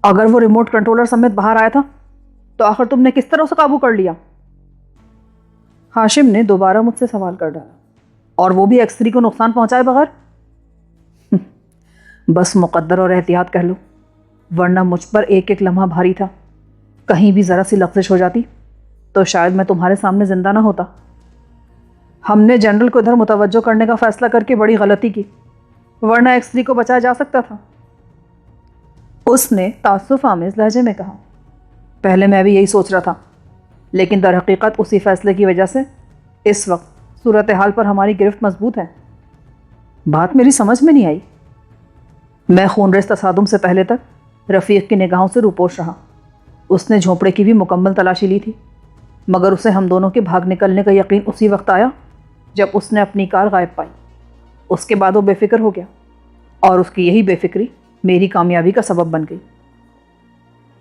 اگر وہ remote controller سمیت باہر آیا تھا تو آخر تم نے کس طرح اسے قابو کر لیا؟ ہاشم نے دوبارہ مجھ سے سوال کر ڈالا، اور وہ بھی ایکس 3 کو نقصان پہنچائے بغیر؟ بس مقدر اور احتیاط کہہ لو، ورنہ مجھ پر ایک ایک لمحہ بھاری تھا، کہیں بھی ذرا سی لغزش ہو جاتی تو شاید میں تمہارے سامنے زندہ نہ ہوتا۔ ہم نے جنرل کو ادھر متوجہ کرنے کا فیصلہ کر کے بڑی غلطی کی، ورنہ ایکس 3 کو بچایا جا سکتا تھا۔ اس نے تعصف آمیز لہجے میں کہا۔ پہلے میں بھی یہی سوچ رہا تھا، لیکن در حقیقت اسی فیصلے کی وجہ سے اس وقت صورتحال پر ہماری گرفت مضبوط ہے۔ بات میری سمجھ میں نہیں آئی۔ میں خون ریز تصادم سے پہلے تک رفیق کی نگاہوں سے روپوش رہا۔ اس نے جھونپڑے کی بھی مکمل تلاشی لی تھی، مگر اسے ہم دونوں کے بھاگ نکلنے کا یقین اسی وقت آیا جب اس نے اپنی کار غائب پائی۔ اس کے بعد وہ بے فکر ہو گیا، اور اس کی یہی بے فکری میری کامیابی کا سبب بن گئی۔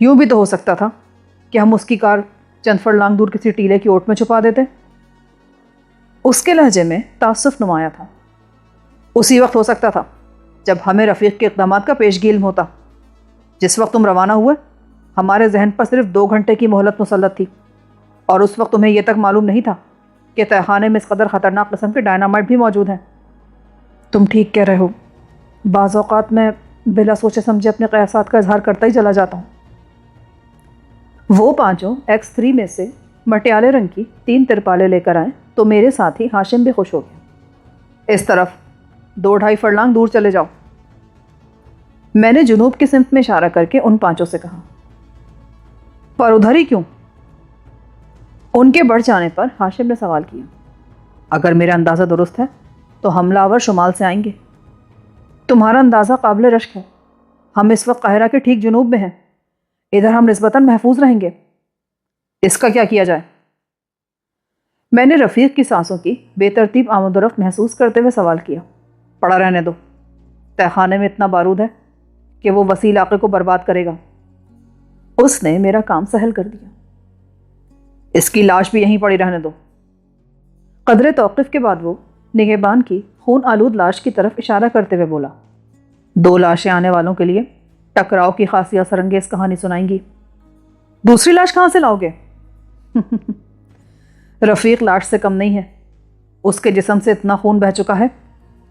یوں بھی تو ہو سکتا تھا کہ ہم اس کی کار چند فرلانگ دور کسی ٹیلے کی اوٹ میں چھپا دیتے۔ اس کے لہجے میں تعصف نمایاں تھا۔ اسی وقت ہو سکتا تھا جب ہمیں رفیق کے اقدامات کا پیشگی علم ہوتا۔ جس وقت تم روانہ ہوئے ہمارے ذہن پر صرف 2 گھنٹے کی مہلت مسلط تھی، اور اس وقت تمہیں یہ تک معلوم نہیں تھا کہ تہخانے میں اس قدر خطرناک قسم کے ڈائنامائٹ بھی موجود ہیں۔ تم ٹھیک کہہ رہے ہو، بعض اوقات میں بلا سوچے سمجھے اپنے قیاسات کا اظہار کرتا ہی چلا جاتا ہوں۔ وہ پانچوں ایکس 3 میں سے مٹیالے رنگ کی 3 ترپالیں لے کر آئے تو میرے ساتھی ہاشم بھی خوش ہو گیا۔ اس طرف 2-2.5 فرلانگ دور چلے جاؤ، میں نے جنوب کی سمت میں اشارہ کر کے ان 5 سے کہا۔ پر ادھر ہی کیوں؟ ان کے بڑھ جانے پر ہاشم نے سوال کیا۔ اگر میرا اندازہ درست ہے تو حملہ آور شمال سے آئیں گے۔ تمہارا اندازہ قابل رشک ہے۔ ہم اس وقت قاہرہ کے ٹھیک جنوب میں ہیں، ادھر ہم نسبتاً محفوظ رہیں گے۔ اس کا کیا کیا جائے؟ میں نے رفیق کی سانسوں کی بے ترتیب آمد و رفت محسوس کرتے ہوئے سوال کیا۔ پڑا رہنے دو، تہخانے میں اتنا بارود ہے کہ وہ وسیع علاقے کو برباد کرے گا۔ اس نے میرا کام سہل کر دیا۔ اس کی لاش بھی یہیں پڑی رہنے دو۔ قدرے توقف کے بعد وہ نگہبان کی خون آلود لاش کی طرف اشارہ کرتے ہوئے بولا۔ 2 لاشیں آنے والوں کے لیے ٹکراؤ کی خاصی اثر انگیز کہانی سنائیں گی۔ دوسری لاش کہاں سے لاؤ گے؟ رفیق لاش سے کم نہیں ہے، اس کے جسم سے اتنا خون بہہ چکا ہے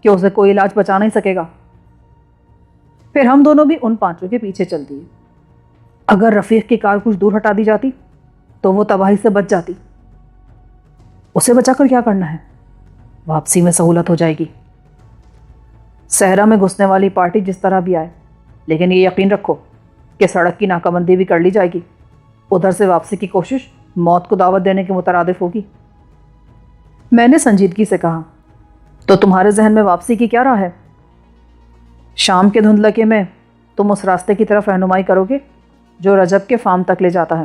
کہ اسے کوئی علاج بچا نہیں سکے گا۔ پھر ہم دونوں بھی ان 5 کے پیچھے چل دیے۔ اگر رفیق کی کار کچھ دور ہٹا دی جاتی تو وہ تباہی سے بچ جاتی۔ اسے بچا کر کیا کرنا ہے؟ واپسی میں سہولت ہو جائے گی۔ صحرا میں گھسنے والی پارٹی جس طرح بھی آئے، لیکن یہ یقین رکھو کہ سڑک کی ناکہ بندی بھی کر لی جائے گی۔ ادھر سے واپسی کی کوشش موت کو دعوت دینے کے مترادف ہوگی۔ میں نے سنجیدگی سے کہا۔ تو تمہارے ذہن میں واپسی کی کیا راہ ہے؟ شام کے دھندلکے میں تم اس راستے کی طرف رہنمائی کرو گے جو رجب کے فارم تک لے جاتا ہے۔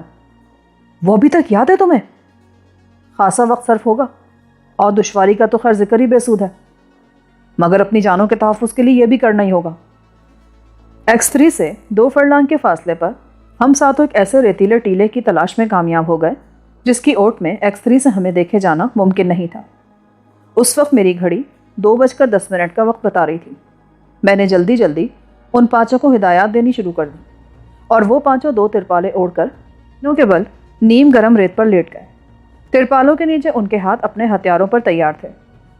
وہ ابھی تک یاد ہے تمہیں؟ خاصا وقت صرف ہوگا، اور دشواری کا تو خیر ذکر ہی بے سود ہے، مگر اپنی جانوں کے تحفظ کے لیے یہ بھی کرنا ہی ہوگا۔ ایکس 3 سے 2 فرلانگ کے فاصلے پر ہم ساتھوں ایک ایسے ریتیلے ٹیلے کی تلاش میں کامیاب ہو گئے جس کی اوٹ میں ایکس 3 سے ہمیں دیکھے جانا ممکن نہیں تھا۔ اس وقت میری گھڑی 2:10 کا وقت بتا رہی تھی۔ میں نے جلدی جلدی ان 5 کو ہدایات دینی شروع کر دی، اور وہ 5 2 ترپالیں اوڑھ کر نو کے بل نیم گرم ریت پر لیٹ گئے۔ ترپالوں کے نیچے ان کے ہاتھ اپنے ہتھیاروں پر تیار تھے،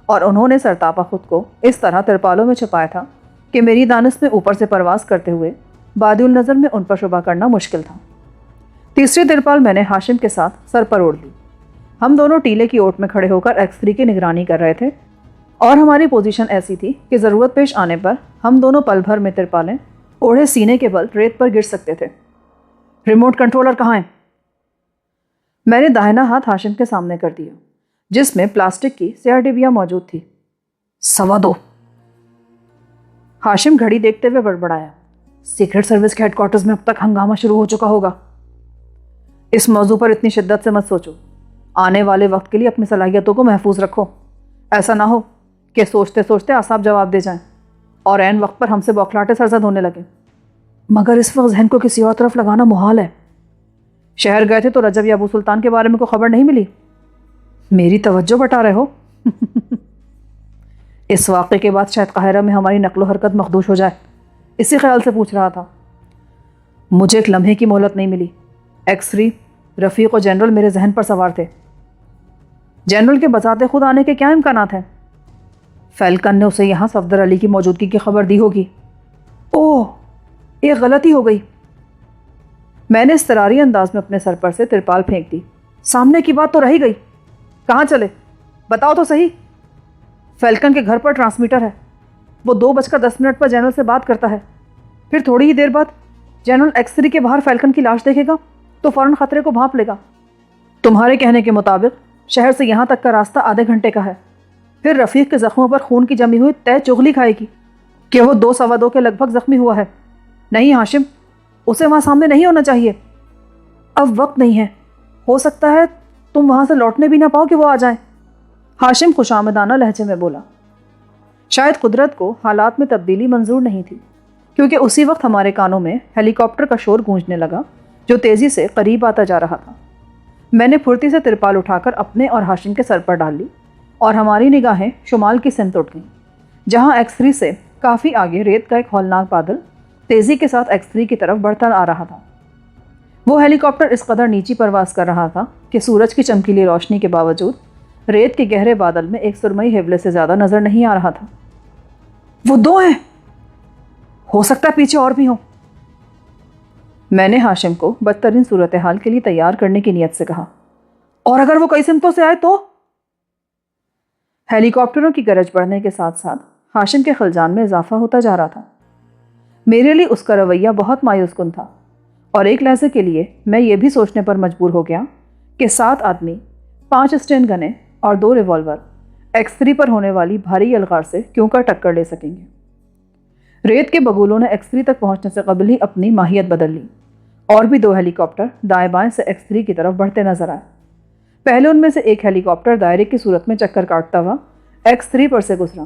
اور انہوں نے سرتاپا خود کو اس طرح ترپالوں میں چھپایا تھا کہ میری دانست میں اوپر سے پرواز کرتے ہوئے بادی النظر میں ان پر شبہ کرنا مشکل تھا۔ تیسری ترپال میں نے ہاشم کے ساتھ سر پر اوڑھ لی۔ ہم دونوں ٹیلے کی اوٹ میں کھڑے ہو کر ایکس 3 کی نگرانی کر رہے تھے، اور ہماری پوزیشن ایسی تھی کہ ضرورت پیش آنے پر ہم دونوں پل بھر میں ترپالیں اوڑھے سینے کے بل ریت پر گر سکتے تھے۔ ریموٹ کنٹرولر کہاں ہے؟ میں نے داہنا ہاتھ ہاشم کے سامنے کر دیا، جس میں پلاسٹک کی سیاہ ڈبیا موجود تھی۔ 2:15۔ ہاشم گھڑی دیکھتے ہوئے بڑبڑایا۔ سیکرٹ سروس کے ہیڈ کوارٹرز میں اب تک ہنگامہ شروع ہو چکا ہوگا۔ اس موضوع پر اتنی شدت سے مت سوچو، آنے والے وقت کے لیے اپنی صلاحیتوں کو محفوظ رکھو۔ ایسا نہ ہو کہ سوچتے سوچتے اعصاب جواب دے جائیں اور عین وقت پر ہم سے بوکھلاٹے سرزد ہونے لگے۔ مگر اس وقت ذہن کو کسی اور طرف لگانا محال ہے۔ شہر گئے تھے تو رجب یا ابو سلطان کے بارے میں کوئی خبر نہیں ملی؟ میری توجہ بٹا رہے ہو؟ اس واقعے کے بعد شاید قاہرہ میں ہماری نقل و حرکت مخدوش ہو جائے، اسی خیال سے پوچھ رہا تھا۔ مجھے ایک لمحے کی مہلت نہیں ملی۔ ایکس-3، رفیق اور جنرل میرے ذہن پر سوار تھے۔ جنرل کے بذات خود آنے کے کیا امکانات ہیں؟ فیلکن نے اسے یہاں صفدر علی کی موجودگی کی خبر دی ہوگی۔ اوہ، ایک غلطی ہو گئی۔ میں نے اضطراری انداز میں اپنے سر پر سے ترپال پھینک دی۔ سامنے کی بات تو رہی گئی، کہاں چلے بتاؤ تو صحیح۔ فیلکن کے گھر پر ٹرانسمیٹر ہے، وہ 2:10 پر جنرل سے بات کرتا ہے، پھر تھوڑی ہی دیر بعد جنرل ایکس-3 کے باہر فیلکن کی لاش دیکھے گا تو فوراً خطرے کو بھانپ لے گا۔ تمہارے کہنے کے مطابق شہر سے یہاں تک کا راستہ آدھے گھنٹے کا ہے، پھر رفیق کے زخموں پر خون کی جمی ہوئی تہ چغلی کھائے گی کہ وہ 2:15 کے لگ بھگ زخمی ہوا ہے۔ نہیں ہاشم، اسے وہاں سامنے نہیں ہونا چاہیے۔ اب وقت نہیں ہے، ہو سکتا ہے تم وہاں سے لوٹنے بھی نہ پاؤ کہ وہ آ جائیں۔ ہاشم خوشامدانہ لہجے میں بولا۔ شاید قدرت کو حالات میں تبدیلی منظور نہیں تھی، کیونکہ اسی وقت ہمارے کانوں میں ہیلی کاپٹر کا شور گونجنے لگا جو تیزی سے قریب آتا جا رہا تھا۔ میں نے پھرتی سے ترپال اٹھا کر اپنے اور ہاشم کے سر پر ڈال لی اور ہماری نگاہیں شمال کی سمت اٹھ گئیں، جہاں ایکس-3 سے کافی آگے ریت کا ایک ہولناک بادل تیزی کے ساتھ ایکس-3 کی طرف بڑھتا آ رہا تھا۔ وہ ہیلی کاپٹر اس قدر نیچی پرواز کر رہا تھا کہ سورج کی چمکیلی روشنی کے باوجود ریت کے گہرے بادل میں ایک سرمئی حبلے سے زیادہ نظر نہیں آ رہا تھا۔ وہ 2 ہیں، ہو سکتا ہے پیچھے اور بھی ہوں۔ میں نے ہاشم کو بدترین صورتحال کے لیے تیار کرنے کی نیت سے کہا، اور اگر وہ کئی سمتوں سے آئے تو؟ ہیلی کاپٹروں کی گرج بڑھنے کے ساتھ ساتھ ہاشم کے خلجان میں اضافہ ہوتا جا رہا تھا۔ میرے لیے اس کا رویہ بہت مایوس کن تھا، اور ایک لحظے کے لیے میں یہ بھی سوچنے پر مجبور ہو گیا کہ 7 آدمی، 5 اسٹین گنیں اور 2 ریوالور ایکس-3 پر ہونے والی بھاری یلغار سے کیوں کر ٹکر لے سکیں گے۔ ریت کے بگولوں نے ایکس-3 تک پہنچنے سے قبل ہی اپنی ماہیت بدل لی، اور بھی 2 ہیلی کاپٹر دائیں بائیں سے ایکس-3 کی طرف بڑھتے نظر آئے۔ پہلے ان میں سے ایک ہیلی کاپٹر دائرے کی صورت میں چکر کاٹتا ہوا ایکس-3 پر سے گزرا،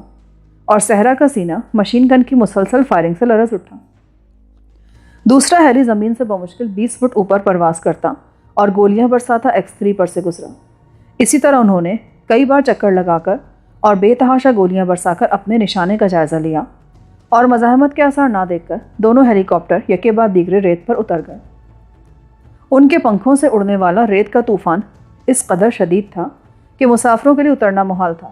اور صحرا کا سینہ مشین گن کی مسلسل فائرنگ سے لرز اٹھا۔ دوسرا ہیلی زمین سے بمشکل 20 فٹ اوپر پرواز کرتا اور گولیاں برساتا ایکس-3 پر سے گزرا۔ اسی طرح انہوں نے کئی بار چکر لگا کر اور بے تحاشا گولیاں برسا کر اپنے نشانے کا جائزہ لیا، اور مزاحمت کے آثار نہ دیکھ کر دونوں ہیلی کاپٹر یکے بعد دیگرے ریت پر اتر گئے۔ ان کے پنکھوں سے اڑنے والا ریت کا طوفان اس قدر شدید تھا کہ مسافروں کے لیے اترنا محال تھا،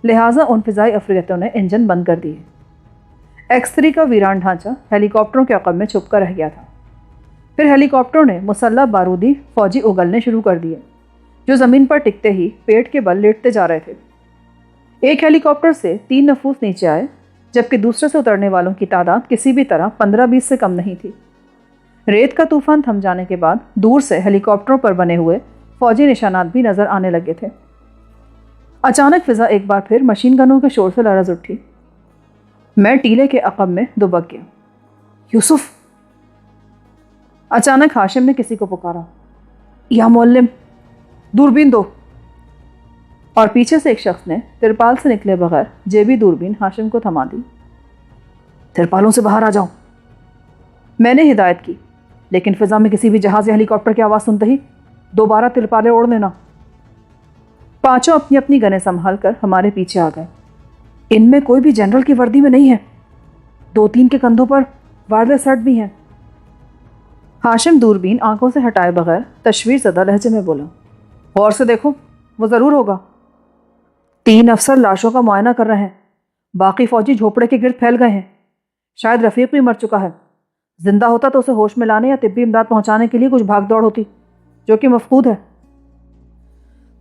لہٰذا ان فضائی افریتوں نے انجن بند کر دیے۔ ایکس-3 کا ویران ڈھانچہ ہیلی کاپٹروں کے عقب میں چھپ کر رہ گیا تھا۔ پھر ہیلی کاپٹروں نے مسلح بارودی فوجی اگلنے شروع کر دیے، جو زمین پر ٹکتے ہی پیٹ کے بل لیٹتے جا رہے تھے۔ ایک ہیلی کاپٹر سے 3 نفوس نیچے آئے، جبکہ دوسرے سے اترنے والوں کی تعداد کسی بھی طرح 15-20 سے کم نہیں تھی۔ ریت کا طوفان تھم جانے کے بعد دور سے ہیلی کاپٹروں پر بنے ہوئے فوجی نشانات بھی نظر آنے لگے تھے۔ اچانک فضا ایک بار پھر مشین گنوں کے شور سے لرز اٹھی۔ میں ٹیلے کے عقب میں دبک گیا۔ یوسف! اچانک ہاشم نے کسی کو پکارا، یا معلم، دوربین دو۔ اور پیچھے سے ایک شخص نے ترپال سے نکلے بغیر جیبی دوربین ہاشم کو تھما دی۔ ترپالوں سے باہر آ جاؤ، میں نے ہدایت کی، لیکن فضا میں کسی بھی جہاز یا ہیلی کاپٹر کی آواز سنتے ہی دوبارہ ترپالیں اوڑھ لینا۔ پانچوں اپنی اپنی گنیں سنبھال کر ہمارے پیچھے آ گئے۔ ان میں کوئی بھی جنرل کی وردی میں نہیں ہے، 2-3 کے کندھوں پر وائرلیس سیٹ بھی ہیں۔ ہاشم دوربین آنکھوں سے ہٹائے بغیر تشویش زدہ لہجے میں بولا، غور سے دیکھو، وہ ضرور ہوگا۔ 3 افسر لاشوں کا معائنہ کر رہے ہیں، باقی فوجی جھوپڑے کے گرد پھیل گئے ہیں۔ شاید رفیق بھی مر چکا ہے، زندہ ہوتا تو اسے ہوش میں لانے یا طبی امداد پہنچانے کے لیے کچھ بھاگ دوڑ ہوتی، جو کہ مفقود ہے۔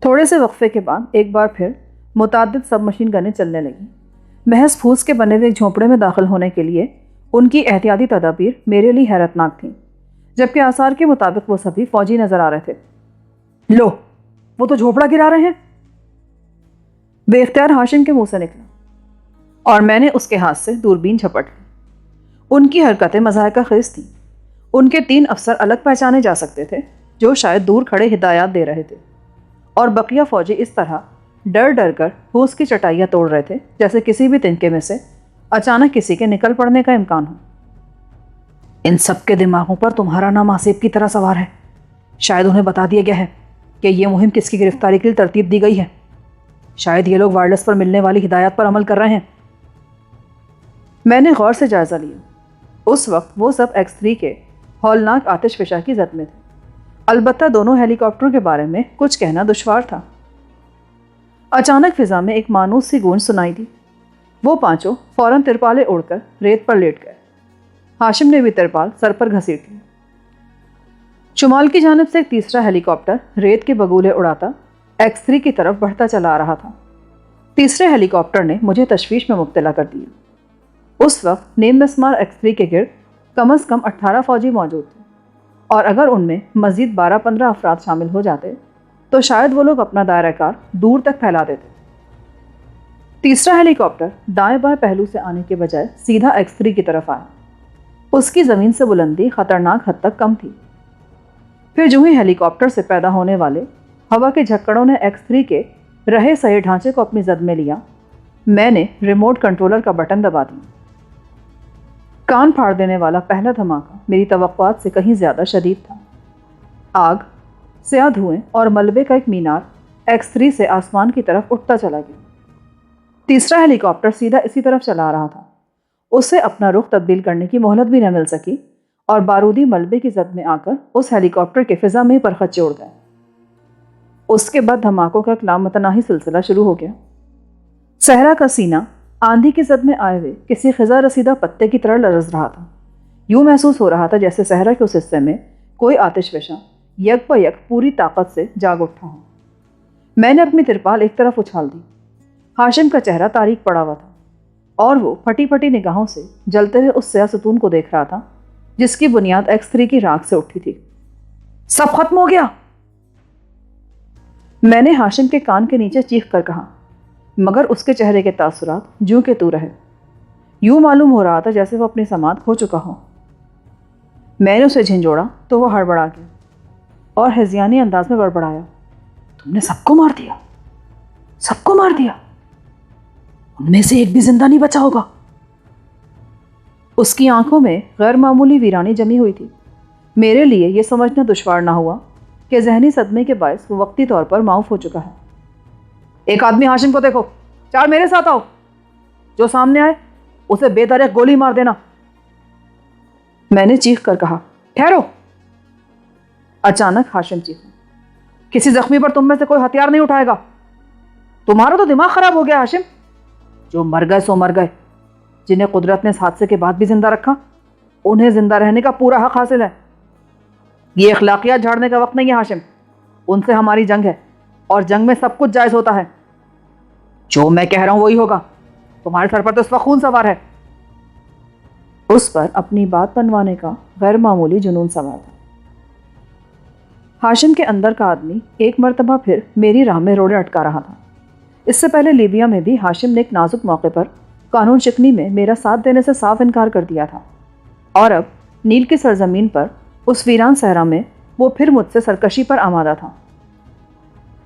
تھوڑے سے وقفے کے بعد ایک بار پھر متعدد سب مشین گنیں چلنے لگیں۔ محض پھوس کے بنے ہوئے ایک جھونپڑے میں داخل ہونے کے لیے ان کی احتیاطی تدابیر میرے لیے حیرتناک تھیں، جبکہ آثار کے مطابق وہ سبھی فوجی نظر آ رہے تھے۔ لو، وہ تو جھونپڑا گرا رہے ہیں، بے اختیار ہاشم کے منہ سے نکلا، اور میں نے اس کے ہاتھ سے دوربین جھپٹ لی۔ ان کی حرکتیں مضحکہ خیز تھیں۔ ان کے 3 افسر الگ پہچانے جا سکتے تھے، جو شاید دور کھڑے ہدایات دے رہے تھے، اور بقیہ فوجی اس طرح ڈر ڈر کر پھوس کی چٹائیاں توڑ رہے تھے جیسے کسی بھی تنکے میں سے اچانک کسی کے نکل پڑنے کا امکان ہو۔ ان سب کے دماغوں پر تمہارا نام آصف کی طرح سوار ہے۔ شاید انہیں بتا دیا گیا ہے کہ یہ مہم کس کی گرفتاری کے لیے ترتیب دی گئی ہے۔ شاید یہ لوگ وائرلیس پر ملنے والی ہدایات پر عمل کر رہے ہیں۔ میں نے غور سے جائزہ لیا۔ اس وقت وہ سب ایکس-3 کے ہولناک آتش فشاں کی زد میں تھے۔ البتہ دونوں ہیلی کاپٹروں کے بارے میں کچھ کہنا دشوار تھا۔ اچانک فضا میں ایک مانوس سی گونج سنائی دی۔ وہ پانچوں فوراً ترپالیں اڑ کر ریت پر لیٹ گئے۔ ہاشم نے بھی ترپال سر پر گھسیٹ لی۔ شمال کی جانب سے ایک تیسرا ہیلی کاپٹر ریت کے بگولے اڑاتا X3 کی طرف بڑھتا چلا آ رہا تھا۔ تیسرے ہیلی کاپٹر نے مجھے تشویش میں مبتلا کر دیا۔ اس وقت نیم مسمار X3 کے گرد کم از کم 18 فوجی موجود تھے، اور اگر ان میں مزید 12-15 افراد شامل ہو جاتے تو شاید وہ لوگ اپنا دائرہ کار دور تک پھیلا دیتے۔ تیسرا ہیلی کاپٹر دائیں بائیں پہلو سے آنے کے بجائے سیدھا X3 کی طرف آیا۔ اس کی زمین سے بلندی خطرناک حد تک کم تھی۔ پھر جو ہی ہیلی کاپٹر سے پیدا ہونے والے ہوا کے جھکڑوں نے X3 کے رہے سہے ڈھانچے کو اپنی زد میں لیا، میں نے ریموٹ کنٹرولر کا بٹن دبا دیا۔ کان پھاڑ دینے والا پہلا دھماکہ میری توقعات سے کہیں زیادہ شدید تھا۔ آگ، سیاہ دھوئیں اور ملبے کا ایک مینار X3 سے آسمان کی طرف اٹھتا چلا گیا۔ تیسرا ہیلی کاپٹر سیدھا اسی طرف چلا آ رہا تھا۔ اسے اپنا رخ تبدیل کرنے کی مہلت بھی نہ مل سکی اور بارودی ملبے کی زد میں آ کر اس ہیلی کاپٹر کے فضا میں پر خچے اڑ گئے۔ اس کے بعد دھماکوں کا ایک لامتناہی سلسلہ شروع ہو گیا۔ صحرا کا سینہ آندھی کی زد میں آئے ہوئے کسی خزاں رسیدہ پتے کی طرح لرز رہا تھا۔ یوں محسوس ہو رہا تھا جیسے صحرا کے اس حصے میں کوئی آتش فشاں یک پہ یک پوری طاقت سے جاگ اٹھا ہو۔ میں نے اپنی ترپال ایک طرف اچھال دی۔ ہاشم کا چہرہ تاریک پڑا ہوا تھا اور وہ پھٹی پھٹی نگاہوں سے جلتے ہوئے اس سیاہ ستون کو دیکھ رہا تھا جس کی بنیاد X3 کی راکھ سے اٹھی تھی۔ سب ختم ہو گیا، میں نے ہاشم کے کان کے نیچے چیخ کر کہا، مگر اس کے چہرے کے تاثرات جوں کے تو رہے۔ یوں معلوم ہو رہا تھا جیسے وہ اپنی سماعت کھو چکا ہو۔ میں نے اسے جھنجھوڑا تو وہ ہڑبڑا گیا اور ہذیانی انداز میں بڑبڑایا، تم نے سب کو مار دیا، سب کو مار دیا، ان میں سے ایک بھی زندہ نہیں بچا ہوگا۔ اس کی آنکھوں میں غیر معمولی ویرانی جمی ہوئی تھی۔ میرے لیے یہ سمجھنا دشوار نہ ہوا کہ ذہنی صدمے کے باعث وہ وقتی طور پر معاف ہو چکا ہے۔ ایک آدمی ہاشم کو دیکھو، چار میرے ساتھ آؤ، جو سامنے آئے اسے بے دریغ گولی مار دینا، میں نے چیخ کر کہا۔ ٹھہرو، اچانک ہاشم چیخا، کسی زخمی پر تم میں سے کوئی ہتھیار نہیں اٹھائے گا۔ تمہارا تو دماغ خراب ہو گیا ہاشم، جو مر گئے سو مر گئے، جنہیں قدرت نے اس حادثے کے بعد بھی زندہ رکھا انہیں زندہ رہنے کا پورا حق حاصل ہے۔ یہ اخلاقیات جھاڑنے کا وقت نہیں ہے ہاشم، ان سے ہماری جنگ ہے اور جنگ میں سب کچھ جائز ہوتا ہے۔ جو میں کہہ رہا ہوں وہی ہوگا، تمہارے سر پر تو اس وقت خون سوار ہے۔ اس پر اپنی بات منوانے کا غیر معمولی جنون سوار تھا۔ ہاشم کے اندر کا آدمی ایک مرتبہ پھر میری راہ میں روڑے اٹکا رہا تھا۔ اس سے پہلے لیبیا میں بھی ہاشم نے ایک نازک موقع پر قانون شکنی میں میرا ساتھ دینے سے صاف انکار کر دیا تھا، اور اب نیل کی سرزمین پر اس ویران صحرا میں وہ پھر مجھ سے سرکشی پر آمادہ تھا۔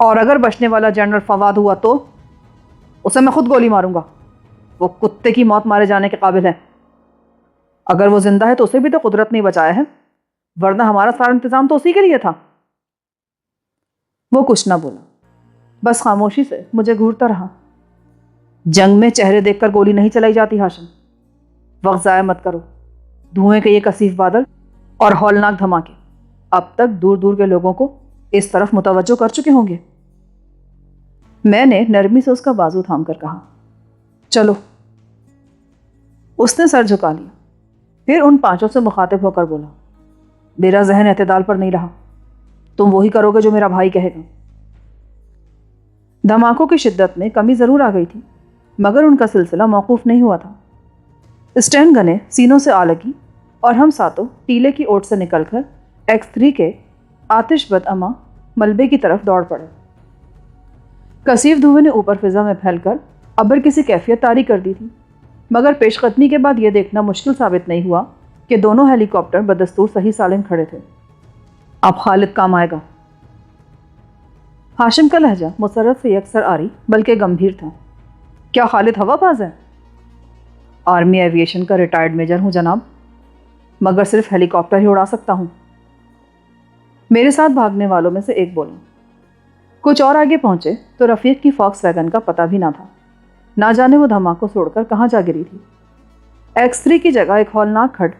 اور اگر بچنے والا جنرل فواد ہوا تو اسے میں خود گولی ماروں گا، وہ کتے کی موت مارے جانے کے قابل ہے۔ اگر وہ زندہ ہے تو اسے بھی تو قدرت نہیں بچایا ہے، ورنہ ہمارا سارا انتظام تو اسی کے لیے تھا۔ وہ کچھ نہ بولا، بس خاموشی سے مجھے گھورتا رہا۔ جنگ میں چہرے دیکھ کر گولی نہیں چلائی جاتی ہاشم، وقت ضائع مت کرو۔ دھوئیں کے یہ کثیف بادل اور ہولناک دھماکے اب تک دور دور کے لوگوں کو اس طرف متوجہ کر چکے ہوں گے۔ میں نے نرمی سے اس کا بازو تھام کر کہا، چلو۔ اس نے سر جھکا لیا، پھر ان پانچوں سے مخاطب ہو کر بولا، میرا ذہن اعتدال پر نہیں رہا، تم وہی کرو گے جو میرا بھائی کہے گا۔ دھماکوں کی شدت میں کمی ضرور آ گئی تھی، مگر ان کا سلسلہ موقوف نہیں ہوا تھا۔ اسٹین گنیں سینوں سے آ لگی اور ہم ساتوں ٹیلے کی اوٹ سے نکل کر X3 کے آتش بد اما ملبے کی طرف دوڑ پڑے۔ کثیف دھوئیں نے اوپر فضا میں پھیل کر ابر کسی کیفیت طاری کر دی تھی، مگر پیش قدمی کے بعد یہ دیکھنا مشکل ثابت نہیں ہوا کہ دونوں ہیلی کاپٹر بدستور صحیح سالم کھڑے تھے۔ اب خالد کام آئے گا۔ ہاشم کا لہجہ مسرت سے یکسر آری بلکہ گمبھیر تھا۔ کیا خالد ہوا باز ہے؟ آرمی ایویشن کا ریٹائرڈ میجر ہوں جناب، مگر صرف ہیلی کاپٹر ہی اڑا سکتا ہوں۔ میرے ساتھ بھاگنے والوں میں سے ایک بولا۔ کچھ اور آگے پہنچے تو رفیق کی فاکس ویگن کا پتہ بھی نہ تھا، نہ جانے وہ دھماکوں سے اڑ کر کہاں جا گری تھی۔ X3 کی جگہ ایک ہولناک کھڈ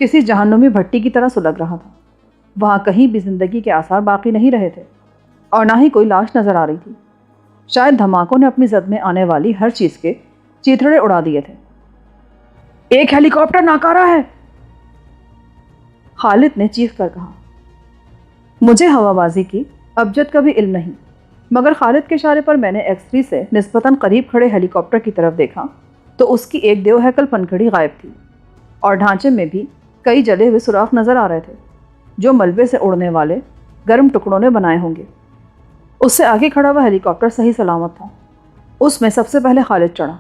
کسی جہنمی بھٹی کی طرح سلگ رہا تھا۔ وہاں کہیں بھی زندگی کے آثار باقی نہیں رہے تھے اور نہ ہی کوئی لاش نظر آ رہی تھی۔ شاید دھماکوں نے اپنی زد میں آنے والی ہر چیز کے چیتڑے اڑا دیے تھے۔ ایک ہیلی کاپٹر ناکارہ ہے، خالد نے چیخ کر کہا۔ مجھے ہوا بازی کی ابجد کا بھی علم نہیں، مگر خالد کے اشارے پر میں نے ایکس-3 سے نسبتاً قریب کھڑے ہیلی کاپٹر کی طرف دیکھا تو اس کی ایک دیو ہیکل پنکھڑی غائب تھی اور ڈھانچے میں بھی کئی جلے ہوئے سوراخ نظر آ رہے تھے جو ملبے سے اڑنے والے گرم ٹکڑوں نے بنائے ہوں گے۔ اس سے آگے کھڑا ہوا ہیلی کاپٹر صحیح سلامت تھا۔ اس میں سب سے پہلے خالد چڑھا۔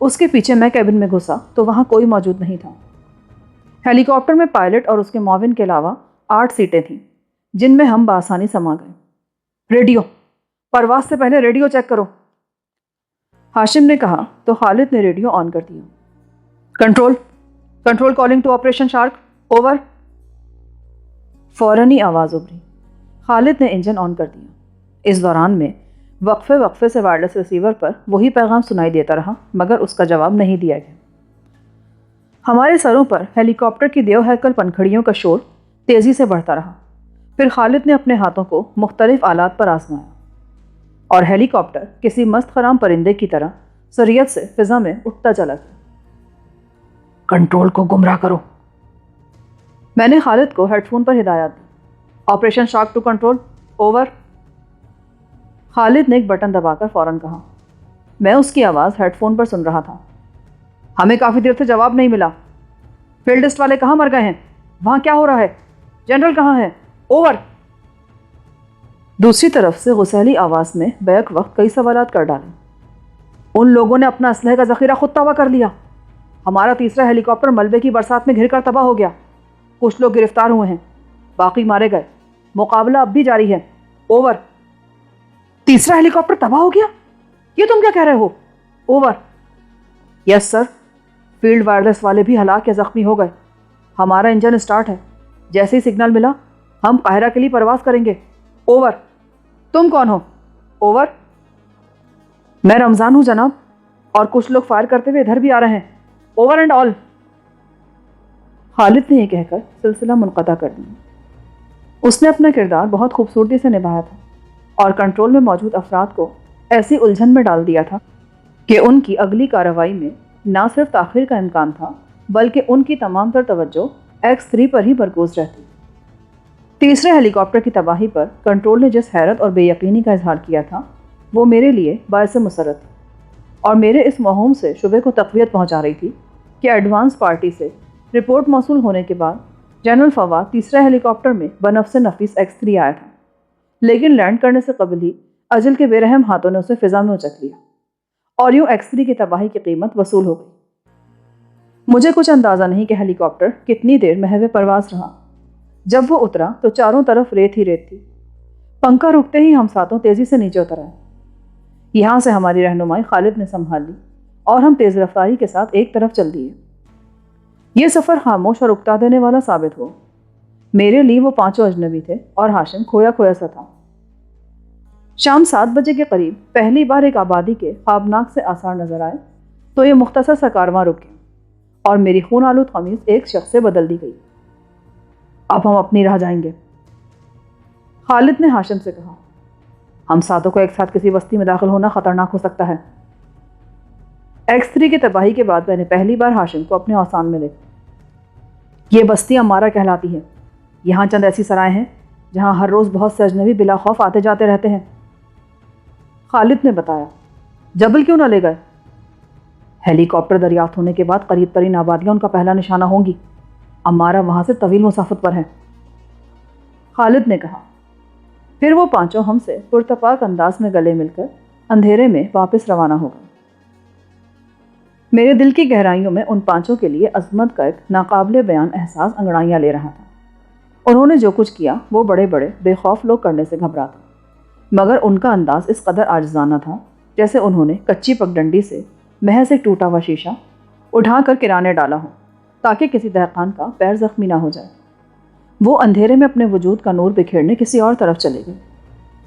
اس کے پیچھے میں کیبن میں گھسا تو وہاں کوئی موجود نہیں تھا۔ ہیلی کاپٹر میں پائلٹ اور اس کے معاون کے علاوہ 8 سیٹیں تھیں جن میں ہم بآسانی سما گئے۔ ریڈیو، پرواز سے پہلے ریڈیو چیک کرو، ہاشم نے کہا تو خالد نے ریڈیو آن کر دیا۔ Control calling to operation shark, over. فوراً ہی آواز ابھری۔ خالد نے انجن آن کر دیا۔ اس دوران میں وقفے سے وائرلیس ریسیور پر وہی پیغام سنائی دیتا رہا مگر اس کا جواب نہیں دیا گیا۔ ہمارے سروں پر ہیلی کاپٹر کی دیو ہیکل پنکھڑیوں کا شور تیزی سے بڑھتا رہا۔ پھر خالد نے اپنے ہاتھوں کو مختلف آلات پر آزمایا اور ہیلی کاپٹر کسی مست خرام پرندے کی طرح سریعت سے فضا میں اٹھتا چلا گیا۔ کنٹرول کو گمراہ کرو، میں نے خالد کو ہیڈ فون پر ہدایت دی۔ Operation shark to control, over. Khalid نے ایک بٹن دبا کر فوراً کہا۔ میں اس کی آواز ہیڈ فون پر سن رہا تھا۔ ہمیں کافی دیر سے جواب نہیں ملا۔ فیلڈسٹ والے کہاں مر گئے ہیں؟ وہاں کیا ہو رہا ہے؟ جنرل کہاں ہے؟ اوور۔ دوسری طرف سے غسیلی آواز میں بیک وقت کئی سوالات کر ڈالے۔ ان لوگوں نے اپنا اسلحے کا ذخیرہ خود تباہ کر لیا۔ ہمارا تیسرا ہیلی کاپٹر ملبے کی برسات میں گھر کر تباہ ہو گیا۔ کچھ لوگ گرفتار ہوئے ہیں، باقی مارے گئے۔ مقابلہ اب بھی جاری ہے، اوور۔ تیسرا ہیلی کاپٹر تباہ ہو گیا؟ یہ تم کیا کہہ رہے ہو؟ اوور۔ یس سر، فیلڈ وائرلیس والے بھی ہلاک یا زخمی ہو گئے۔ ہمارا انجن اسٹارٹ ہے، جیسے ہی سگنل ملا ہم قاہرہ کے لیے پرواز کریں گے، اوور۔ تم کون ہو؟ اوور۔ میں رمضان ہوں جناب، اور کچھ لوگ فائر کرتے ہوئے ادھر بھی آ رہے ہیں، اوور اینڈ آل۔ خالد نے یہ کہہ کر سلسلہ منقطع کر دیا۔ اس نے اپنا کردار بہت خوبصورتی سے نبھایا تھا اور کنٹرول میں موجود افراد کو ایسی الجھن میں ڈال دیا تھا کہ ان کی اگلی کارروائی میں نہ صرف تاخیر کا امکان تھا بلکہ ان کی تمام تر توجہ ایکس-3 پر ہی مرکوز رہتی۔ تیسرے ہیلی کاپٹر کی تباہی پر کنٹرول نے جس حیرت اور بے یقینی کا اظہار کیا تھا وہ میرے لیے باعث مسرت تھی اور میرے اس موہوم سے شبے کو تقویت پہنچا رہی تھی کہ ایڈوانس پارٹی سے رپورٹ موصول ہونے کے بعد جنرل فواد تیسرے ہیلی کاپٹر میں بنفس نفیس ایکس-3 آیا تھا، لیکن لینڈ کرنے سے قبل ہی اجل کے بے رحم ہاتھوں نے اسے فضا میں اچک لیا اور یوں ایکس-3 کی تباہی کی قیمت وصول ہو گئی۔ مجھے کچھ اندازہ نہیں کہ ہیلی کاپٹر کتنی دیر محو پرواز رہا۔ جب وہ اترا تو چاروں طرف ریت ہی ریت تھی۔ پنکھا رکتے ہی ہم ساتوں تیزی سے نیچے اتر آئے۔ یہاں سے ہماری رہنمائی خالد نے سنبھال لی اور ہم تیز رفتاری کے ساتھ ایک طرف چل دیے۔ یہ سفر خاموش اور اکتا دینے والا ثابت ہوا۔ میرے لیے وہ پانچوں اجنبی تھے اور ہاشم کھویا کھویا سا تھا۔ شام 7 بجے کے قریب پہلی بار ایک آبادی کے خوابناک سے آثار نظر آئے تو یہ مختصر سا کارواں رک گیا اور میری خون آلود قمیض ایک شخص سے بدل دی گئی۔ اب ہم اپنی راہ جائیں گے، خالد نے ہاشم سے کہا۔ ہم ساتوں کو ایک ساتھ کسی بستی میں داخل ہونا خطرناک ہو سکتا ہے۔ ایکس-3 کی تباہی کے بعد میں نے پہلی بار ہاشم کو اپنے اوسان میں دیکھا۔ یہ بستی امارہ کہلاتی ہے۔ یہاں چند ایسی سرائیں ہیں جہاں ہر روز بہت سے اجنبی بلا خوف آتے جاتے رہتے ہیں، خالد نے بتایا۔ جبل کیوں نہ لے گئے؟ ہیلی کاپٹر دریافت ہونے کے بعد قریب ترین آبادیاں ان کا پہلا نشانہ ہوں گی۔ امارہ وہاں سے طویل مسافت پر ہے، خالد نے کہا۔ پھر وہ پانچوں ہم سے پرتپاک انداز میں گلے مل کر اندھیرے میں واپس روانہ ہو گئے۔ میرے دل کی گہرائیوں میں ان پانچوں کے لیے عظمت کا ایک ناقابل بیان احساس انگڑائیاں لے رہا تھا۔ انہوں نے جو کچھ کیا وہ بڑے بڑے بے خوف لوگ کرنے سے گھبراتے، مگر ان کا انداز اس قدر عاجزانہ تھا جیسے انہوں نے کچی پگڈنڈی سے محض ایک ٹوٹا ہوا شیشہ اٹھا کر کرانے ڈالا ہو تاکہ کسی دہقان کا پیر زخمی نہ ہو جائے۔ وہ اندھیرے میں اپنے وجود کا نور بکھیرنے کسی اور طرف چلے گئے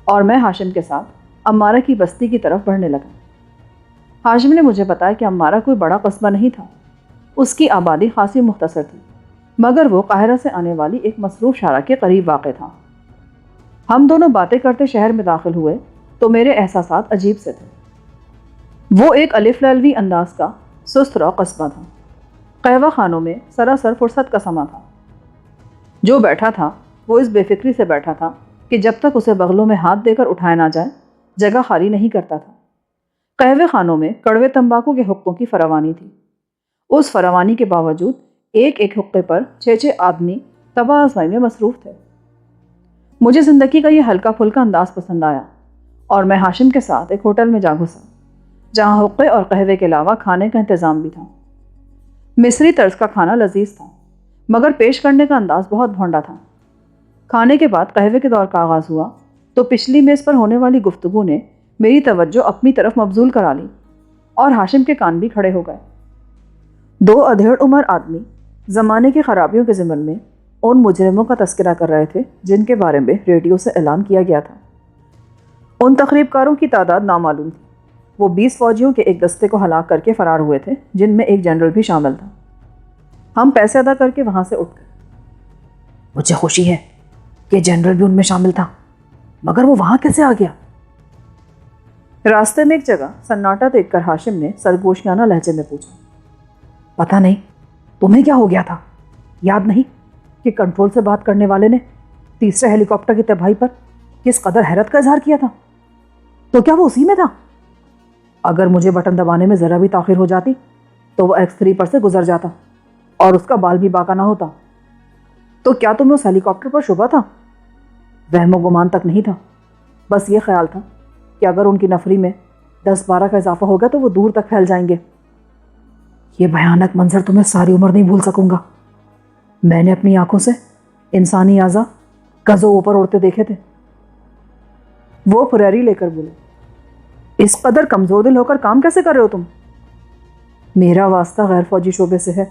اور میں ہاشم کے ساتھ امارہ کی بستی کی طرف بڑھنے لگا۔ ہاشم نے مجھے بتایا کہ امارہ کوئی بڑا قصبہ نہیں تھا، اس کی آبادی خاصی مختصر تھی مگر وہ قاہرہ سے آنے والی ایک مصروف شارع کے قریب واقع تھا۔ ہم دونوں باتیں کرتے شہر میں داخل ہوئے تو میرے احساسات عجیب سے تھے۔ وہ ایک الف للوی انداز کا سست رو قصبہ تھا۔ قہوہ خانوں میں سراسر فرصت کا سما تھا۔ جو بیٹھا تھا وہ اس بے فکری سے بیٹھا تھا کہ جب تک اسے بغلوں میں ہاتھ دے کر اٹھایا نہ جائے جگہ خالی نہیں کرتا تھا۔ قہوے خانوں میں کڑوے تمباکو کے حقوں کی فراوانی تھی۔ اس فراوانی کے باوجود ایک ایک حقے پر 6 آدمی تباہ آزمائی میں مصروف تھے۔ مجھے زندگی کا یہ ہلکا پھلکا انداز پسند آیا اور میں ہاشم کے ساتھ ایک ہوٹل میں جا گھسا جہاں حقے اور قہوے کے علاوہ کھانے کا انتظام بھی تھا۔ مصری طرز کا کھانا لذیذ تھا مگر پیش کرنے کا انداز بہت بھونڈا تھا۔ کھانے کے بعد قہوے کے دور کا آغاز ہوا تو پچھلی میز پر ہونے والی گفتگو نے میری توجہ اپنی طرف مبذول کرا لی اور ہاشم کے کان بھی کھڑے ہو گئے۔ 2 ادھیڑ عمر آدمی زمانے کی خرابیوں کے ضمن میں ان مجرموں کا تذکرہ کر رہے تھے جن کے بارے میں ریڈیو سے اعلان کیا گیا تھا۔ ان تخریب کاروں کی تعداد نامعلوم تھی۔ وہ 20 فوجیوں کے ایک دستے کو ہلاک کر کے فرار ہوئے تھے جن میں ایک جنرل بھی شامل تھا۔ ہم پیسے ادا کر کے وہاں سے اٹھ گئے۔ مجھے خوشی ہے کہ جنرل بھی ان میں شامل تھا مگر وہ وہاں کیسے آ گیا؟ راستے میں ایک جگہ سناٹا دیکھ کر ہاشم نے سرگوشیانہ لہجے میں پوچھا، پتہ نہیں تمہیں کیا ہو گیا تھا؟ یاد نہیں کہ کنٹرول سے بات کرنے والے نے تیسرے ہیلی کاپٹر کی تباہی پر کس قدر حیرت کا اظہار کیا تھا؟ تو کیا وہ اسی میں تھا؟ اگر مجھے بٹن دبانے میں ذرا بھی تاخیر ہو جاتی تو وہ X3 پر سے گزر جاتا اور اس کا بال بھی باقی نہ ہوتا۔ تو کیا تمہیں اس ہیلی کاپٹر پر شبہ تھا؟ وہم و گمان تک نہیں تھا، بس یہ خیال تھا کہ اگر ان کی نفری میں 10-12 کا اضافہ ہوگا تو وہ دور تک پھیل جائیں گے۔ یہ بھیانک منظر تمہیں ساری عمر نہیں بھول سکوں گا۔ میں نے اپنی آنکھوں سے انسانی اعضا گزوں اوپر اڑتے دیکھے تھے۔ وہ پھریری لے کر بولے، اس قدر کمزور دل ہو کر کام کیسے کر رہے ہو تم؟ میرا واسطہ غیر فوجی شعبے سے ہے۔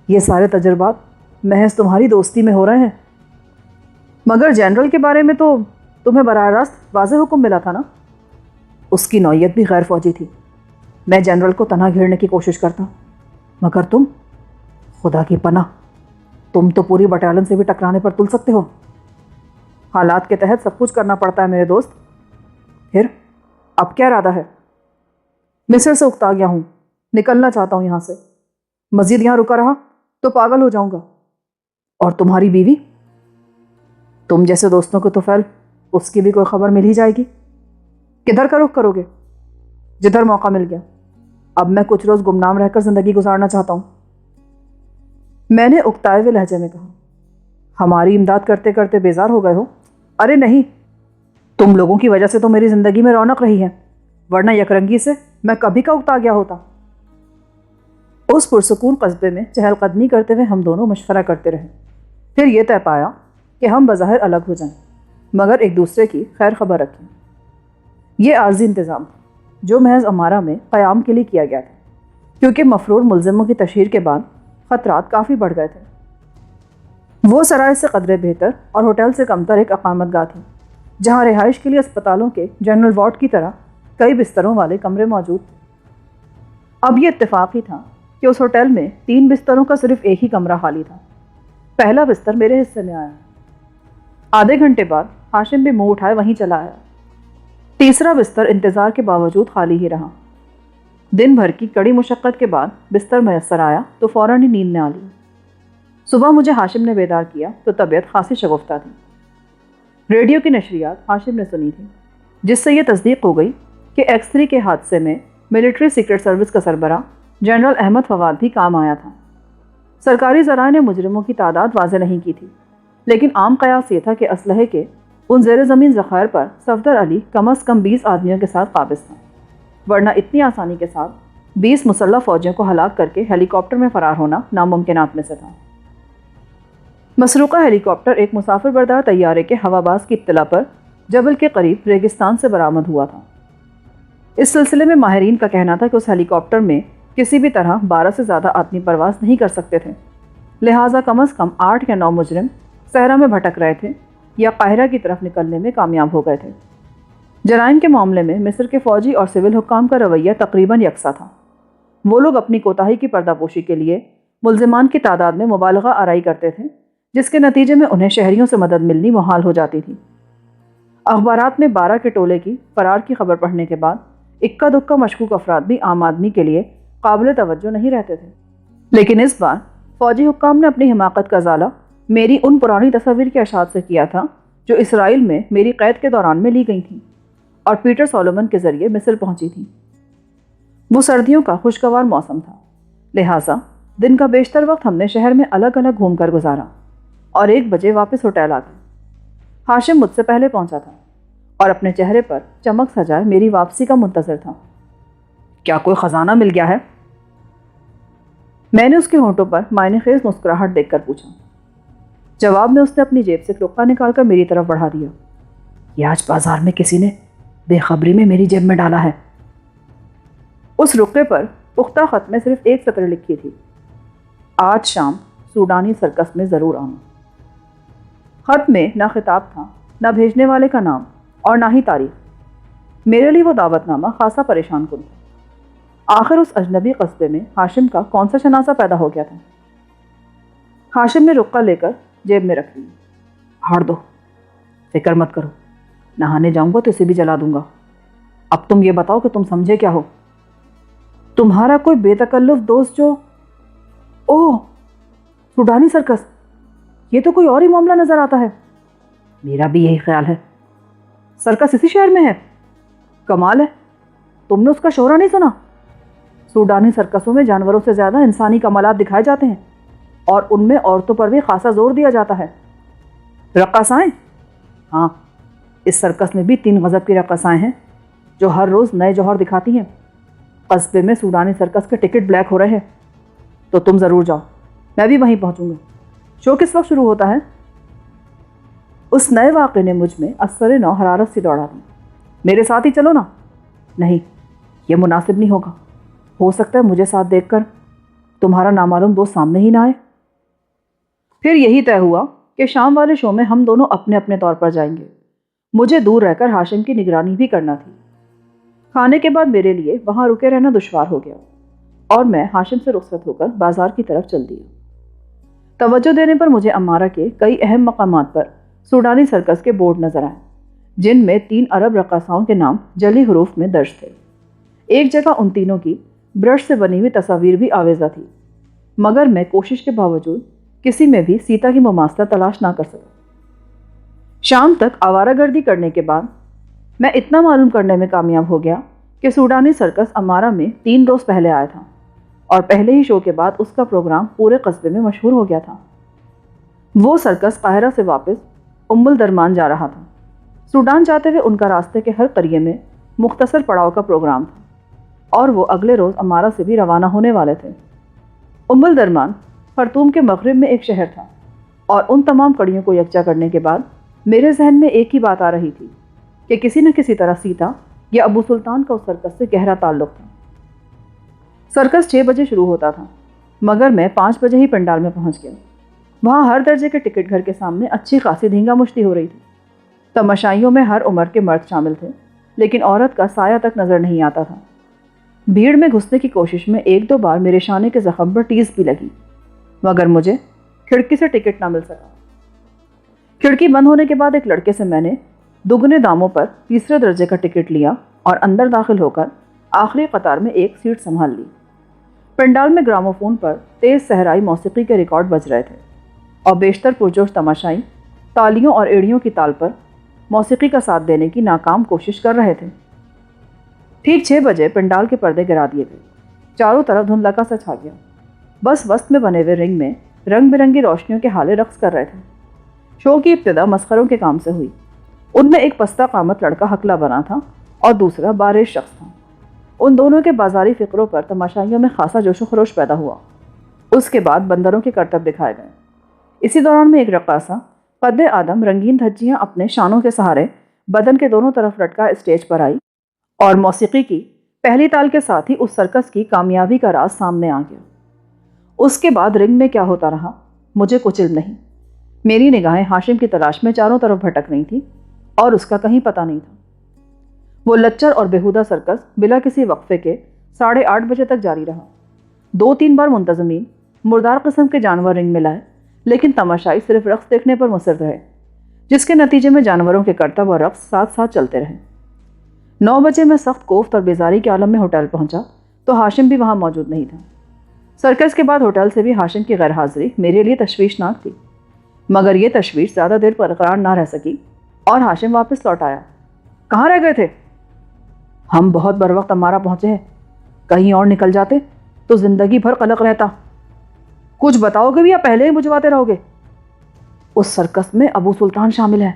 یہ سارے تجربات محض تمہاری دوستی میں ہو رہے ہیں۔ مگر جنرل کے بارے میں تو تمہیں براہ راست واضح حکم ملا تھا نا؟ اس کی نوعیت بھی غیر فوجی تھی۔ میں جنرل کو تنہا گھیرنے کی کوشش کرتا مگر تم، خدا کی پناہ، تم تو پوری بٹالن سے بھی ٹکرانے پر تل سکتے ہو۔ حالات کے تحت سب کچھ کرنا پڑتا ہے میرے دوست۔ پھر اب کیا ارادہ ہے؟ مصر سے اکتا گیا ہوں، نکلنا چاہتا ہوں یہاں سے۔ مزید یہاں رکا رہا تو پاگل ہو جاؤں گا۔ اور تمہاری بیوی؟ تم جیسے دوستوں کو تو فیل اس کی بھی کوئی خبر مل ہی جائے گی۔ کدھر کا رخ کرو گے؟ جدھر موقع مل گیا۔ اب میں کچھ روز گمنام رہ کر زندگی گزارنا چاہتا ہوں۔ میں نے اکتائے ہوئے لہجے میں کہا، ہماری امداد کرتے کرتے بیزار ہو گئے ہو؟ ارے نہیں، تم لوگوں کی وجہ سے تو میری زندگی میں رونق رہی ہے، ورنہ یکرنگی سے میں کبھی کا اکتا گیا ہوتا۔ اس پرسکون قصبے میں چہل قدمی کرتے ہوئے ہم دونوں مشورہ کرتے رہے۔ پھر یہ طے پایا کہ ہم بظاہر الگ ہو جائیں مگر ایک دوسرے کی خیر خبر رکھیں۔ یہ عارضی انتظام تھا جو محض امارہ میں قیام کے لیے کیا گیا تھا، کیونکہ مفرور ملزموں کی تشہیر کے بعد خطرات کافی بڑھ گئے تھے۔ وہ سرائے سے قدرے بہتر اور ہوٹل سے کمتر ایک اقامت گاہ تھی جہاں رہائش کے لیے اسپتالوں کے جنرل وارڈ کی طرح کئی بستروں والے کمرے موجود تھے۔ اب یہ اتفاق ہی تھا کہ اس ہوٹل میں 3 بستروں کا صرف ایک ہی کمرہ خالی تھا۔ پہلا بستر میرے حصے میں آیا۔ آدھے گھنٹے بعد ہاشم بھی منہ اٹھائے وہیں چلا آیا۔ تیسرا بستر انتظار کے باوجود خالی ہی رہا۔ دن بھر کی کڑی مشقت کے بعد بستر میسر آیا تو فوراً ہی نیند میں آ لی۔ صبح مجھے ہاشم نے بیدار کیا تو طبیعت خاصی شگفتہ تھی۔ ریڈیو کی نشریات ہاشم نے سنی تھی جس سے یہ تصدیق ہو گئی کہ X3 کے حادثے میں ملٹری سیکرٹ سروس کا سربراہ جنرل احمد فواد بھی کام آیا تھا۔ سرکاری ذرائع نے مجرموں کی تعداد واضح نہیں کی تھی، لیکن عام قیاس یہ تھا کہ اسلحے کے ان زیر زمین ذخائر پر صفدر علی کم از کم 20 آدمیوں کے ساتھ قابض تھا، ورنہ اتنی آسانی کے ساتھ 20 مسلح فوجیوں کو ہلاک کر کے ہیلی کاپٹر میں فرار ہونا ناممکنات میں سے تھا۔ مسروقہ ہیلی کاپٹر ایک مسافر بردار طیارے کے ہواباز کی اطلاع پر جبل کے قریب ریگستان سے برآمد ہوا تھا۔ اس سلسلے میں ماہرین کا کہنا تھا کہ اس ہیلی کاپٹر میں کسی بھی طرح 12 سے زیادہ آدمی پرواز نہیں کر سکتے تھے، لہٰذا کم از کم 8 یا 9 مجرم صحرا میں بھٹک رہے تھے یا قاہرہ کی طرف نکلنے میں کامیاب ہو گئے تھے۔ جرائم کے معاملے میں مصر کے فوجی اور سول حکام کا رویہ تقریباً یکساں تھا۔ وہ لوگ اپنی کوتاہی کی پردہ پوشی کے لیے ملزمان کی تعداد میں مبالغہ آرائی کرتے تھے، جس کے نتیجے میں انہیں شہریوں سے مدد ملنی محال ہو جاتی تھی۔ اخبارات میں 12 کے ٹولے کی فرار کی خبر پڑھنے کے بعد اکا دکا مشکوک افراد بھی عام آدمی کے لیے قابل توجہ نہیں رہتے تھے، لیکن اس بار فوجی حکام نے اپنی حماقت کا ازالہ میری ان پرانی تصاویر کے اشاعت سے کیا تھا جو اسرائیل میں میری قید کے دوران میں لی گئی تھیں اور پیٹر سولومن کے ذریعے مصر پہنچی تھیں۔ وہ سردیوں کا خوشگوار موسم تھا، لہٰذا دن کا بیشتر وقت ہم نے شہر میں الگ الگ گھوم کر گزارا اور 1 بجے واپس ہوٹل آ گئے۔ ہاشم مجھ سے پہلے پہنچا تھا اور اپنے چہرے پر چمک سجائے میری واپسی کا منتظر تھا۔ کیا کوئی خزانہ مل گیا ہے؟ میں نے اس کے ہونٹوں پر معنی خیز مسکراہٹ دیکھ کر پوچھا۔ جواب میں اس نے اپنی جیب سے ایک رقعہ نکال کر میری طرف بڑھا دیا۔ یہ آج بازار میں کسی نے بے خبری میں میری جیب میں ڈالا ہے۔ اس رقعے پر پختہ خط میں صرف ایک سطر لکھی تھی، آج شام سوڈانی سرکس میں ضرور آنا۔ خط میں نہ خطاب تھا، نہ بھیجنے والے کا نام اور نہ ہی تاریخ۔ میرے لیے وہ دعوت نامہ خاصا پریشان کن تھا۔ آخر اس اجنبی قصبے میں ہاشم کا کون سا شناسہ پیدا ہو گیا تھا؟ ہاشم نے رقعہ لے کر جیب میں رکھ لی۔ پھاڑ دو، فکر مت کرو، نہانے جاؤں گا تو اسے بھی جلا دوں گا۔ اب تم یہ بتاؤ کہ تم سمجھے کیا ہو؟ تمہارا کوئی بے تکلف دوست جو اوہ سوڈانی سرکس، یہ تو کوئی اور ہی معاملہ نظر آتا ہے۔ میرا بھی یہی خیال ہے۔ سرکس اسی شہر میں ہے؟ کمال ہے، تم نے اس کا شہرہ نہیں سنا؟ سوڈانی سرکسوں میں جانوروں سے زیادہ انسانی کمالات دکھائے جاتے ہیں اور ان میں عورتوں پر بھی خاصا زور دیا جاتا ہے۔ رقاصائیں؟ ہاں، اس سرکس میں بھی 3 غضب کی رقاصائیں ہیں جو ہر روز نئے جوہر دکھاتی ہیں۔ قصبے میں سوڈانی سرکس کے ٹکٹ بلیک ہو رہے ہیں، تو تم ضرور جاؤ، میں بھی وہیں پہنچوں گا۔ شو کس وقت شروع ہوتا ہے؟ اس نئے واقعے نے مجھ میں اثر نو حرارت سی دوڑا دی۔ میرے ساتھ ہی چلو نا۔ نہیں، یہ مناسب نہیں ہوگا، ہو سکتا ہے مجھے ساتھ دیکھ کر تمہارا نامعلوم دوست سامنے ہی نہ آئے۔ پھر یہی طے ہوا کہ شام والے شو میں ہم دونوں اپنے اپنے طور پر جائیں گے۔ مجھے دور رہ کر ہاشم کی نگرانی بھی کرنا تھی۔ کھانے کے بعد میرے لیے وہاں رکے رہنا دشوار ہو گیا اور میں ہاشم سے رخصت ہو کر بازار کی طرف چل دی۔ توجہ دینے پر مجھے امارہ کے کئی اہم مقامات پر سوڈانی سرکس کے بورڈ نظر آئے، جن میں 3 عرب رقاصاؤں کے نام جعلی حروف میں درج تھے۔ ایک جگہ ان تینوں کی برش سے بنی ہوئی تصاویر بھی آویزہ تھی، مگر میں کوشش کے باوجود کسی میں بھی سیتا کی مماثلت تلاش نہ کر سکا۔ شام تک آوارہ گردی کرنے کے بعد میں اتنا معلوم کرنے میں کامیاب ہو گیا کہ سوڈانی سرکس امارہ میں 3 روز پہلے آیا تھا اور پہلے ہی شو کے بعد اس کا پروگرام پورے قصبے میں مشہور ہو گیا تھا۔ وہ سرکس قاہرہ سے واپس ام الدرمان جا رہا تھا۔ سوڈان جاتے ہوئے ان کا راستے کے ہر قریے میں مختصر پڑاؤ کا پروگرام تھا اور وہ اگلے روز امارہ سے بھی روانہ ہونے والے تھے۔ ام الدرمان خرطوم کے مغرب میں ایک شہر تھا اور ان تمام کڑیوں کو یکجا کرنے کے بعد میرے ذہن میں ایک ہی بات آ رہی تھی کہ کسی نہ کسی طرح سیتا یا ابو سلطان کا اس سرکس سے گہرا تعلق تھا۔ سرکس 6 بجے شروع ہوتا تھا، مگر میں 5 بجے ہی پنڈال میں پہنچ گیا۔ وہاں ہر درجے کے ٹکٹ گھر کے سامنے اچھی خاصی دھینگا مشتی ہو رہی تھی۔ تماشائیوں میں ہر عمر کے مرد شامل تھے، لیکن عورت کا سایہ تک نظر نہیں آتا تھا۔ بھیڑ میں گھسنے کی کوشش میں 1-2 بار میرے شانے کے زخم پر ٹیز بھی لگی، مگر مجھے کھڑکی سے ٹکٹ نہ مل سکا۔ کھڑکی بند ہونے کے بعد ایک لڑکے سے میں نے دگنے داموں پر 3 درجے کا ٹکٹ لیا اور اندر داخل ہو کر آخری قطار میں ایک سیٹ سنبھال لی۔ پنڈال میں گراموفون پر تیز صحرائی موسیقی کے ریکارڈ بج رہے تھے اور بیشتر پرجوش تماشائی تالیوں اور ایڑیوں کی تال پر موسیقی کا ساتھ دینے کی ناکام کوشش کر رہے تھے۔ ٹھیک 6 بجے پنڈال کے پردے گرا دیے گئے، چاروں طرف دھندلکا سا چھا گیا۔ بس وسط میں بنے ہوئے رنگ میں رنگ برنگی روشنیوں کے ہالے رقص کر رہے تھے۔ شو کی ابتدا مسخروں کے کام سے ہوئی۔ ان میں ایک پستہ قامت لڑکا حقلہ بنا تھا اور دوسرا بارش شخص تھا۔ ان دونوں کے بازاری فقروں پر تماشائیوں میں خاصا جوش و خروش پیدا ہوا۔ اس کے بعد بندروں کے کرتب دکھائے گئے۔ اسی دوران میں ایک رقاصہ قد آدم رنگین دھجیاں اپنے شانوں کے سہارے بدن کے دونوں طرف لٹکا اسٹیج پر آئی اور موسیقی کی پہلی تال کے ساتھ ہی اس سرکس کی کامیابی کا راز سامنے آ گیا۔ اس کے بعد رنگ میں کیا ہوتا رہا مجھے کچھ علم نہیں۔ میری نگاہیں ہاشم کی تلاش میں چاروں طرف بھٹک رہی تھیں اور اس کا کہیں پتہ نہیں تھا۔ وہ لچر اور بےہودہ سرکس بلا کسی وقفے کے 8:30 بجے تک جاری رہا۔ 2-3 بار منتظمین مردار قسم کے جانور رنگ میں لائے، لیکن تماشائی صرف رقص دیکھنے پر مصر رہے، جس کے نتیجے میں جانوروں کے کرتب اور رقص ساتھ ساتھ چلتے رہے۔ 9 بجے میں سخت کوفت اور بیزاری کے عالم میں ہوٹل پہنچا تو ہاشم بھی وہاں موجود نہیں تھا۔ سرکس کے بعد ہوٹل سے بھی ہاشم کی غیر حاضری میرے لیے تشویشناک تھی، مگر یہ تشویش زیادہ دیر برقرار نہ رہ سکی اور ہاشم واپس لوٹ آیا۔ کہاں رہ گئے تھے؟ ہم بہت بر وقت امارہ پہنچے ہیں، کہیں اور نکل جاتے تو زندگی بھر قلق رہتا۔ کچھ بتاؤ گے بھی یا پہلے ہی بجھواتے رہو گے؟ اس سرکس میں ابو سلطان شامل ہے،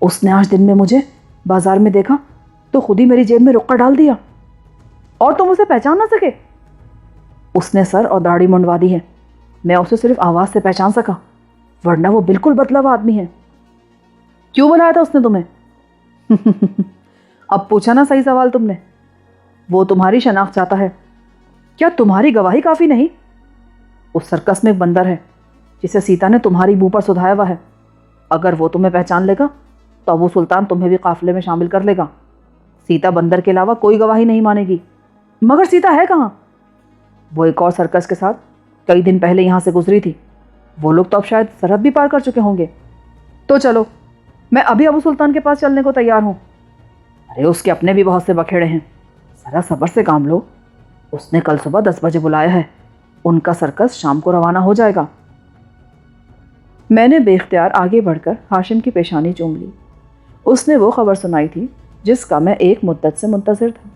اس نے آج دن میں مجھے بازار میں دیکھا تو خود ہی میری جیب میں رقہ ڈال دیا۔ اور تم اسے پہچان نہ سکے؟ اس نے سر اور داڑھی منڈوا دی ہے، میں اسے صرف آواز سے پہچان سکا، ورنہ وہ بالکل بدلوا آدمی ہے۔ کیوں بلایا تھا اس نے تمہیں؟ اب پوچھا نا صحیح سوال تم نے۔ وہ تمہاری شناخت چاہتا ہے، کیا تمہاری گواہی کافی نہیں؟ اس سرکس میں ایک بندر ہے جسے سیتا نے تمہاری منہ پر سدھایا ہوا ہے، اگر وہ تمہیں پہچان لے گا تو ابو سلطان تمہیں بھی قافلے میں شامل کر لے گا۔ سیتا بندر کے علاوہ کوئی گواہی نہیں مانے گی۔ مگر سیتا ہے کہاں؟ وہ ایک اور سرکس کے ساتھ کئی دن پہلے یہاں سے گزری تھی، وہ لوگ تو اب شاید سرحد بھی پار کر چکے ہوں گے۔ تو چلو، میں ابھی ابو سلطان کے پاس چلنے کو تیار ہوں۔ ارے اس کے اپنے بھی بہت سے بکھیڑے ہیں، ذرا صبر سے کام لو، اس نے کل صبح 10 بجے بلایا ہے، ان کا سرکس شام کو روانہ ہو جائے گا۔ میں نے بے اختیار آگے بڑھ کر ہاشم کی پیشانی چوم لی۔ اس نے وہ خبر سنائی تھی جس کا میں ایک مدت سے منتظر تھا۔